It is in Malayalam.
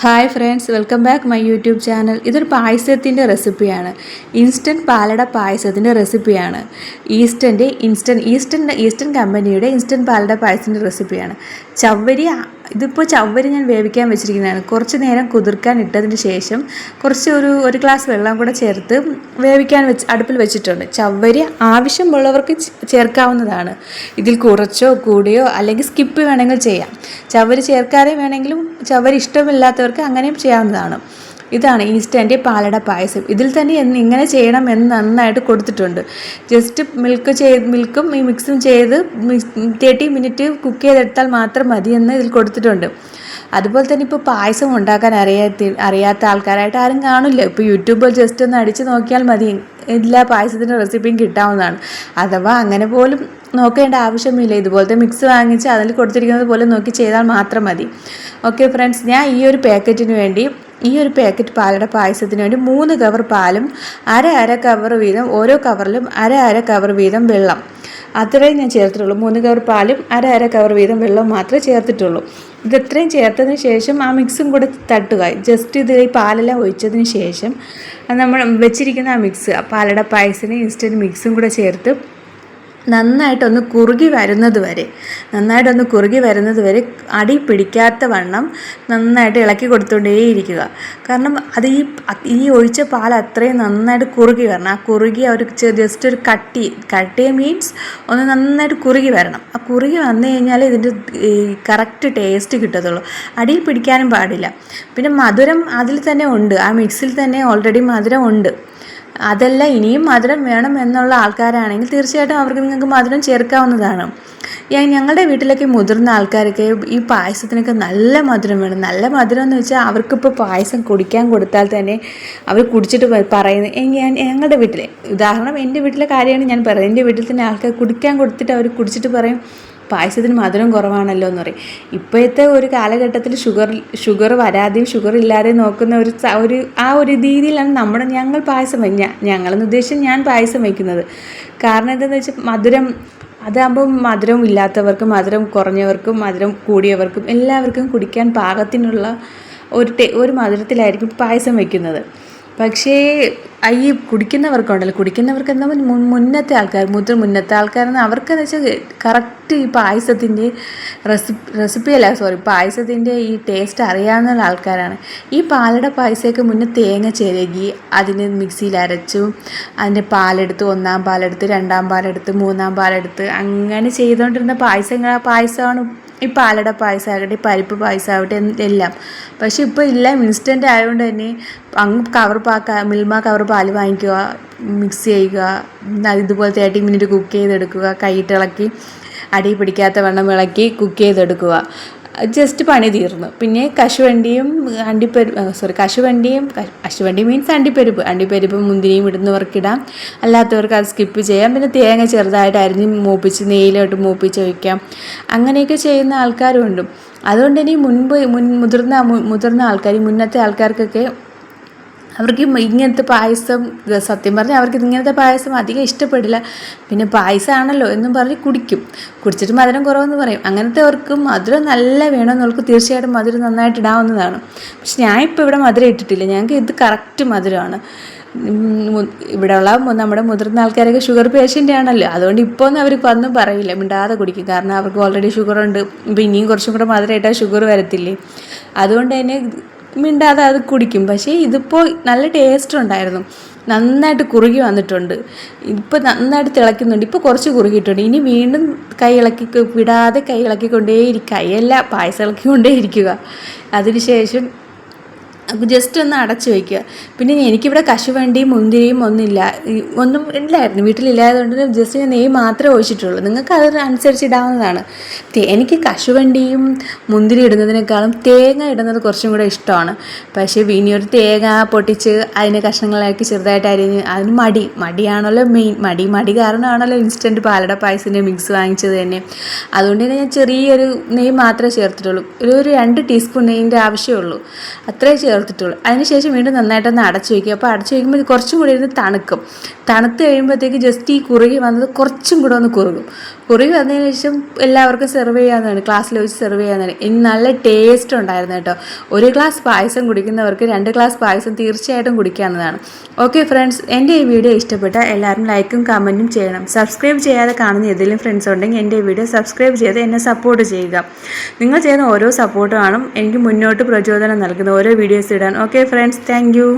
Hi friends, welcome back my YouTube channel. ഇതൊരു പായസത്തിൻ്റെ റെസിപ്പിയാണ്. ഇൻസ്റ്റൻറ്റ് പാലട പായസത്തിൻ്റെ റെസിപ്പിയാണ്. ഈസ്റ്റൻ കമ്പനിയുടെ ഇൻസ്റ്റൻറ്റ് പാലട പായസത്തിൻ്റെ റെസിപ്പിയാണ്. ചവ്വരി ഞാൻ വേവിക്കാൻ വെച്ചിരിക്കുന്നതാണ്. കുറച്ച് നേരം കുതിർക്കാൻ ഇട്ടതിന് ശേഷം ഒരു ഗ്ലാസ് വെള്ളം കൂടെ ചേർത്ത് അടുപ്പിൽ വെച്ചിട്ടുണ്ട്. ചവ്വരി ആവശ്യമുള്ളവർക്ക് ചേർക്കാവുന്നതാണ്. ഇതിൽ കുറച്ചോ കൂടിയോ അല്ലെങ്കിൽ സ്കിപ്പ് വേണമെങ്കിൽ ചെയ്യാം. ചവ്വരി ചേർക്കാതെ വേണമെങ്കിലും ചവ്വരി ഇഷ്ടമില്ലാത്തവർക്ക് അങ്ങനെയും ചെയ്യാവുന്നതാണ്. ഇതാണ് ഇൻസ്റ്റൻറ്റ് പാലട പായസം. ഇതിൽ തന്നെ ഇങ്ങനെ ചെയ്യണം എന്ന് നന്നായിട്ട് കൊടുത്തിട്ടുണ്ട്. ജസ്റ്റ് മിൽക്കും ഈ മിക്സും ചെയ്ത് 30 മിനിറ്റ് കുക്ക് ചെയ്തെടുത്താൽ മാത്രം മതിയെന്ന് ഇതിൽ കൊടുത്തിട്ടുണ്ട്. അതുപോലെ തന്നെ ഇപ്പോൾ പായസം ഉണ്ടാക്കാൻ അറിയാത്ത ആൾക്കാരായിട്ട് ആരും കാണില്ല. ഇപ്പോൾ യൂട്യൂബിൽ ജസ്റ്റ് ഒന്ന് അടിച്ച് നോക്കിയാൽ മതി, എല്ലാ പായസത്തിൻ്റെ റെസിപ്പിയും കിട്ടാവുന്നതാണ്. അഥവാ അങ്ങനെ പോലും നോക്കേണ്ട ആവശ്യമില്ല. ഇതുപോലത്തെ മിക്സ് വാങ്ങിച്ച് അതിൽ കൊടുത്തിരിക്കുന്നത് പോലെ നോക്കി ചെയ്താൽ മാത്രം മതി. ഓക്കെ ഫ്രണ്ട്സ്, ഞാൻ ഈ ഒരു പാക്കറ്റ് പാലട പായസത്തിന് വേണ്ടി 3 കവർ പാലും അര കവർ വീതം, ഓരോ കവറിലും അര കവർ വീതം വെള്ളം, അത്രയും ഞാൻ ചേർത്തിട്ടുള്ളൂ. 3 കവർ പാലും അര കവർ വീതം വെള്ളം മാത്രമേ ചേർത്തിട്ടുള്ളൂ. ഇത്രയും ചേർത്തതിന് ശേഷം ആ മിക്സും കൂടെ തട്ടുക. ജസ്റ്റ് ഈ പാലെല്ലാം ഒഴിച്ചതിന് ശേഷം നമ്മൾ വെച്ചിരിക്കുന്ന ആ മിക്സ്, പാലട പായസത്തിന് ഇൻസ്റ്റൻറ്റ് മിക്സും കൂടെ ചേർത്ത് നന്നായിട്ടൊന്ന് കുറുകി വരുന്നത് വരെ അടി പിടിക്കാത്ത വണ്ണം നന്നായിട്ട് ഇളക്കി കൊടുത്തുകൊണ്ടേയിരിക്കുക. കാരണം അത് ഈ ഒഴിച്ച പാൽ അത്രയും നന്നായിട്ട് കുറുകി വരണം. ആ കുറുകി ജസ്റ്റ് ഒരു കട്ടി മീൻസ് ഒന്ന് നന്നായിട്ട് കുറുകി വരണം. ആ കുറുകി വന്നു കഴിഞ്ഞാൽ ഇതിൻ്റെ കറക്റ്റ് ടേസ്റ്റ് കിട്ടത്തുള്ളൂ. അടിയിൽ പിടിക്കാനും പാടില്ല. പിന്നെ മധുരം അതിൽ തന്നെ ഉണ്ട്, ആ മിക്സിൽ തന്നെ ഓൾറെഡി മധുരം ഉണ്ട്. അതല്ല ഇനിയും മധുരം വേണം എന്നുള്ള ആൾക്കാരാണെങ്കിൽ തീർച്ചയായിട്ടും നിങ്ങൾക്ക് മധുരം ചേർക്കാവുന്നതാണ്. ഞങ്ങളുടെ വീട്ടിലൊക്കെ മുതിർന്ന ആൾക്കാരൊക്കെ ഈ പായസത്തിനൊക്കെ നല്ല മധുരം വേണം. നല്ല മധുരം എന്ന് വെച്ചാൽ അവർക്കിപ്പോൾ പായസം കുടിക്കാൻ കൊടുത്താൽ തന്നെ അവർ കുടിച്ചിട്ട് പറയുന്നത്, ഞങ്ങളുടെ വീട്ടിലെ ഉദാഹരണം എൻ്റെ വീട്ടിലെ കാര്യമാണ് ഞാൻ പറയുന്നത്. എൻ്റെ വീട്ടിൽ തന്നെ ആൾക്കാർ കുടിക്കാൻ കൊടുത്തിട്ട് അവർ കുടിച്ചിട്ട് പറയും, പായസത്തിന് മധുരം കുറവാണല്ലോ എന്ന് പറയും. ഇപ്പോഴത്തെ ഒരു കാലഘട്ടത്തിൽ ഷുഗർ വരാതെയും ഷുഗർ ഇല്ലാതെയും നോക്കുന്ന ഒരു രീതിയിലാണ് ഞങ്ങൾ പായസം ഞങ്ങളെന്ന് ഉദ്ദേശിച്ച് ഞാൻ പായസം വയ്ക്കുന്നത്. കാരണം എന്താണെന്ന് വെച്ചാൽ അതാകുമ്പോൾ മധുരം ഇല്ലാത്തവർക്കും മധുരം കുറഞ്ഞവർക്കും മധുരം കൂടിയവർക്കും എല്ലാവർക്കും കുടിക്കാൻ പാകത്തിനുള്ള ഒരു മധുരത്തിലായിരിക്കും പായസം വയ്ക്കുന്നത്. പക്ഷേ ഈ കുടിക്കുന്നവർക്ക് എന്താ മുന്നത്തെ ആൾക്കാരെന്ന് അവർക്കെന്ന് വെച്ചാൽ കറക്റ്റ് ഈ പായസത്തിൻ്റെ പായസത്തിൻ്റെ ഈ ടേസ്റ്റ് അറിയാവുന്ന ആൾക്കാരാണ്. ഈ പാലട പായസമൊക്കെ മുന്നേ തേങ്ങ ചിരകി അതിന് മിക്സിയിൽ അരച്ചു അതിൻ്റെ പാലെടുത്ത് 1-ാം പാലെടുത്ത് 2-ാം പാലെടുത്ത് 3-ാം പാലെടുത്ത് അങ്ങനെ ചെയ്തുകൊണ്ടിരുന്ന പായസമാണ് ഈ പാലട പായസമാകട്ടെ പരിപ്പ് പായസമാകട്ടെ എല്ലാം. പക്ഷെ ഇപ്പോൾ എല്ലാം ഇൻസ്റ്റൻ്റ് ആയതുകൊണ്ട് തന്നെ മിൽമ കവർ പാല് വാങ്ങിക്കുക, മിക്സ് ചെയ്യുക, ഇതുപോലെ 30 മിനിറ്റ് കുക്ക് ചെയ്തെടുക്കുക, കൈയിട്ട് ഇളക്കി അടി പിടിക്കാത്ത വണ്ണം ഇളക്കി കുക്ക് ചെയ്തെടുക്കുക. ജസ്റ്റ് പണി തീർന്നു. പിന്നെ കശുവണ്ടി മീൻസ് അണ്ടിപ്പരിപ്പ് മുന്തിരിയും ഇടുന്നവർക്കിടാം, അല്ലാത്തവർക്ക് അത് സ്കിപ്പ് ചെയ്യാം. പിന്നെ തേങ്ങ ചെറുതായിട്ട് അരിഞ്ഞ് മൂപ്പിച്ച് നെയ്യിലോട്ട് മൂപ്പിച്ച് വയ്ക്കാം. അങ്ങനെയൊക്കെ ചെയ്യുന്ന ആൾക്കാരും ഉണ്ട്. അതുകൊണ്ട് തന്നെ മുതിർന്ന ആൾക്കാർ, മുന്നത്തെ ആൾക്കാർക്കൊക്കെ അവർക്ക് ഇങ്ങനത്തെ പായസം, സത്യം പറഞ്ഞാൽ അവർക്ക് ഇങ്ങനത്തെ പായസം അധികം ഇഷ്ടപ്പെടില്ല. പിന്നെ പായസമാണല്ലോ എന്നും പറഞ്ഞ് കുടിച്ചിട്ട് മധുരം കുറവെന്ന് പറയും. അങ്ങനത്തെവർക്ക് മധുരം നല്ല വേണമെന്നവർക്ക് തീർച്ചയായിട്ടും മധുരം നന്നായിട്ട് ഇടാവുന്നതാണ്. പക്ഷെ ഞാനിപ്പോൾ ഇവിടെ മധുരം ഇട്ടിട്ടില്ല. ഞങ്ങൾക്ക് ഇത് കറക്റ്റ് മധുരമാണ്. ഇവിടെയുള്ള നമ്മുടെ മുതിർന്ന ആൾക്കാരൊക്കെ ഷുഗർ പേഷ്യൻ്റ് ആണല്ലോ. അതുകൊണ്ട് ഇപ്പോൾ ഒന്നും അവർ ഒന്നും പറയില്ല, മിണ്ടാതെ കുടിക്കും. കാരണം അവർക്ക് ഓൾറെഡി ഷുഗറുണ്ട്. ഇപ്പോൾ ഇനിയും കുറച്ചും കൂടെ മധുരം ഇട്ടാൽ ഷുഗർ വരത്തില്ലേ. അതുകൊണ്ട് തന്നെ മിണ്ടാതെ അത് കുടിക്കും. പക്ഷേ ഇതിപ്പോൾ നല്ല ടേസ്റ്റ് ഉണ്ടായിരുന്നു. നന്നായിട്ട് കുറുകി വന്നിട്ടുണ്ട്. ഇപ്പോൾ നന്നായിട്ട് തിളയ്ക്കുന്നുണ്ട്. ഇപ്പോൾ കുറച്ച് കുറുകിയിട്ടുണ്ട്. ഇനി വീണ്ടും വിടാതെ കൈ കൈയല്ല പായസം ഇളക്കിക്കൊണ്ടേയിരിക്കുക. അതിനുശേഷം ജസ്റ്റ് ഒന്ന് അടച്ചു വയ്ക്കുക. പിന്നെ എനിക്കിവിടെ കശുവണ്ടിയും മുന്തിരിയും ഒന്നും ഇല്ലായിരുന്നു, വീട്ടിലില്ലായതുകൊണ്ട് ജസ്റ്റ് ഞാൻ നെയ്യ് മാത്രമേ ഒഴിച്ചിട്ടുള്ളൂ. നിങ്ങൾക്ക് അതിനനുസരിച്ച് ഇടാവുന്നതാണ്. എനിക്ക് കശുവണ്ടിയും മുന്തിരി ഇടുന്നതിനേക്കാളും തേങ്ങ ഇടുന്നത് കുറച്ചും കൂടെ ഇഷ്ടമാണ്. പക്ഷേ ഇനി ഒരു തേങ്ങ പൊട്ടിച്ച് അതിനെ കഷ്ണങ്ങളാക്കി ചെറുതായിട്ട് അരിഞ്ഞ് അതിന് മടിയാണല്ലോ മെയിൻ. മടി കാരണമാണല്ലോ ഇൻസ്റ്റൻറ്റ് പാലട പായസത്തിൻ്റെ മിക്സ് വാങ്ങിച്ചത് തന്നെ. അതുകൊണ്ട് തന്നെ ഞാൻ ചെറിയൊരു നെയ്യ് മാത്രമേ ചേർത്തിട്ടുള്ളൂ. ഒരു 2 ടീസ്പൂൺ നെയ്യിൻ്റെ ആവശ്യമുള്ളൂ, അത്രേ ചേർത്തിട്ടുള്ളൂ. അതിനുശേഷം വീണ്ടും നന്നായിട്ടൊന്ന് അടച്ചു വയ്ക്കുക. അപ്പോൾ അടച്ചു വയ്ക്കുമ്പോൾ കുറച്ചും കൂടി ഇരുന്ന് തണുത്ത് കഴിയുമ്പോഴത്തേക്ക് ജസ്റ്റ് ഈ കുറുകി വന്നത് കുറച്ചും കൂടെ ഒന്ന് കുറുകും. കുറി വന്നതിന് ശേഷം എല്ലാവർക്കും സെർവ് ചെയ്യാവുന്നതാണ്, ക്ലാസ്സിൽ വെച്ച് സെർവ് ചെയ്യാവുന്നതാണ്. ഇനി നല്ല ടേസ്റ്റ് ഉണ്ടായിരുന്നു കേട്ടോ. ഒരു ഗ്ലാസ് പായസം കുടിക്കുന്നവർക്ക് 2 ഗ്ലാസ് പായസം തീർച്ചയായിട്ടും കുടിക്കാവുന്നതാണ്. ഓക്കെ ഫ്രണ്ട്സ്, എൻ്റെ ഈ വീഡിയോ ഇഷ്ടപ്പെട്ട എല്ലാവരും ലൈക്കും കമൻറ്റും ചെയ്യണം. സബ്സ്ക്രൈബ് ചെയ്യാതെ കാണുന്ന ഏതെങ്കിലും ഫ്രണ്ട്സ് ഉണ്ടെങ്കിൽ എൻ്റെ വീഡിയോ സബ്സ്ക്രൈബ് ചെയ്ത് എന്നെ സപ്പോർട്ട് ചെയ്യുക. നിങ്ങൾ ചെയ്യുന്ന ഓരോ സപ്പോർട്ടുമാണ് എനിക്ക് മുന്നോട്ട് പ്രചോദനം നൽകുന്നത്, ഓരോ വീഡിയോസ് ഇടാൻ. Okay friends, thank you.